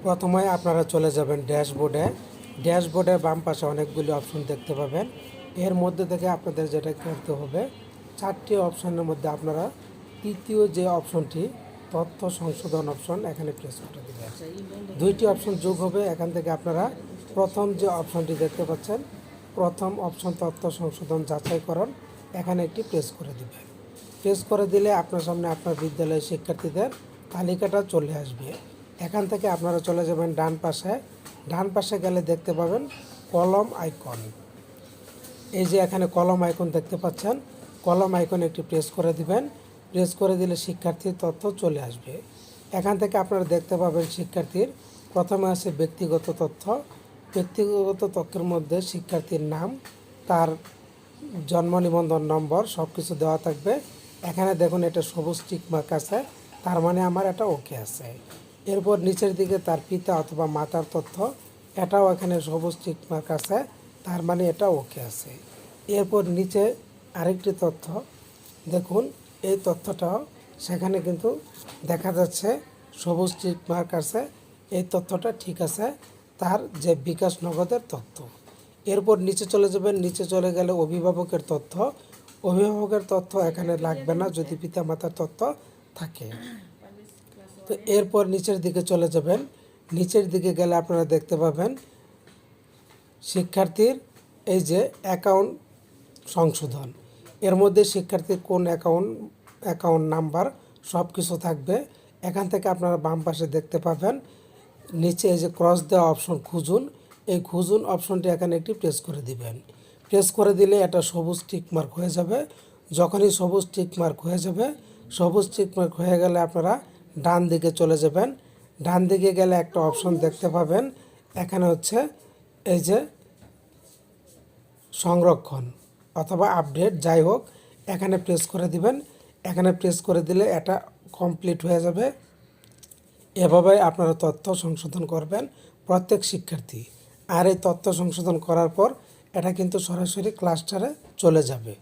প্রথমে আপনারা চলে যাবেন ড্যাশবোর্ডে। ড্যাশবোর্ডের বাম পাশে অনেকগুলি অপশন দেখতে পাবেন। এর মধ্যে থেকে আপনাদের যেটা করতে হবে, 4টি অপশনের মধ্যে আপনারা তৃতীয় যে অপশনটি তথ্য সংশোধন অপশন, এখানে প্রেস করে দেবেন। 2টি অপশন যোগ হবে। এখান থেকে আপনারা প্রথম যে অপশনটি দেখতে পাচ্ছেন, প্রথম অপশন তথ্য সংশোধন যাচাইকরণ, এখানে একটি প্রেস করে দেবেন। প্রেস করে দিলে আপনার সামনে আপনার বিদ্যালয়ের শিক্ষার্থীদের তালিকাটা চলে আসবে। এখান থেকে আপনারা চলে যাবেন ডান পাশে। ডান পাশে গেলে দেখতে পাবেন কলম আইকন। এই যে এখানে কলম আইকন দেখতে পাচ্ছেন, কলম আইকন একটি প্রেস করে দিবেন। প্রেস করে দিলে শিক্ষার্থীর তথ্য চলে আসবে। এখান থেকে আপনারা দেখতে পাবেন শিক্ষার্থীর প্রথমে আছে ব্যক্তিগত তথ্য। ব্যক্তিগত তথ্যের মধ্যে শিক্ষার্থীর নাম, তার জন্ম নিবন্ধন নম্বর সব কিছু দেওয়া থাকবে। এখানে দেখুন এটা সবুজ টিক মার্ক আছে, তার মানে আমার এটা ওকে আছে। এরপর নিচের দিকে তার পিতা অথবা মাতার তথ্য, এটাও এখানে সবুজ টিক মার্ক আছে, তার মানে এটা ওকে আছে। এরপর নিচে আরেকটি তথ্য দেখুন, এই তথ্যটাও সেখানে কিন্তু দেখা যাচ্ছে সবুজ টিক মার্ক আছে, এই তথ্যটা ঠিক আছে, তার যে বিকাশ নগদের তথ্য। এরপর নিচে চলে যাবেন। নিচে চলে গেলে অভিভাবকের তথ্য। অভিভাবকের তথ্য এখানে লাগবে না যদি পিতামাতার তথ্য থাকে। তো এরপর নিচের দিকে চলে যাবেন। নিচের দিকে গেলে আপনারা দেখতে পাবেন শিক্ষার্থীর এই যে অ্যাকাউন্ট সংশোধন, এর মধ্যে শিক্ষার্থীর কোন অ্যাকাউন্ট নাম্বার সব কিছু থাকবে। এখান থেকে আপনারা বাম পাশে দেখতে পাবেন নিচে এই যে ক্রস দেওয়া অপশন খুঁজুন, এই খুঁজুন অপশনটি এখানে একটি প্রেস করে দিবেন। প্রেস করে দিলে এটা সবুজ টিক মার্ক হয়ে যাবে। যখনই সবুজ টিক মার্ক হয়ে যাবে, সবুজ টিক মার্ক হয়ে গেলে আপনারা ডান দিকে চলে যাবেন। ডান দিকে গেলে একটা অপশন দেখতে পাবেন, এখানে হচ্ছে এই যে সংরক্ষণ অথবা আপডেট, যাই হোক এখানে প্রেস করে দিবেন। এখানে প্রেস করে দিলে এটা কমপ্লিট হয়ে যাবে। এভাবে আপনারা তথ্য সংশোধন করবেন প্রত্যেক শিক্ষার্থী। আর এই তথ্য সংশোধন করার পর এটা কিন্তু সরাসরি ক্লাস্টারে চলে যাবে।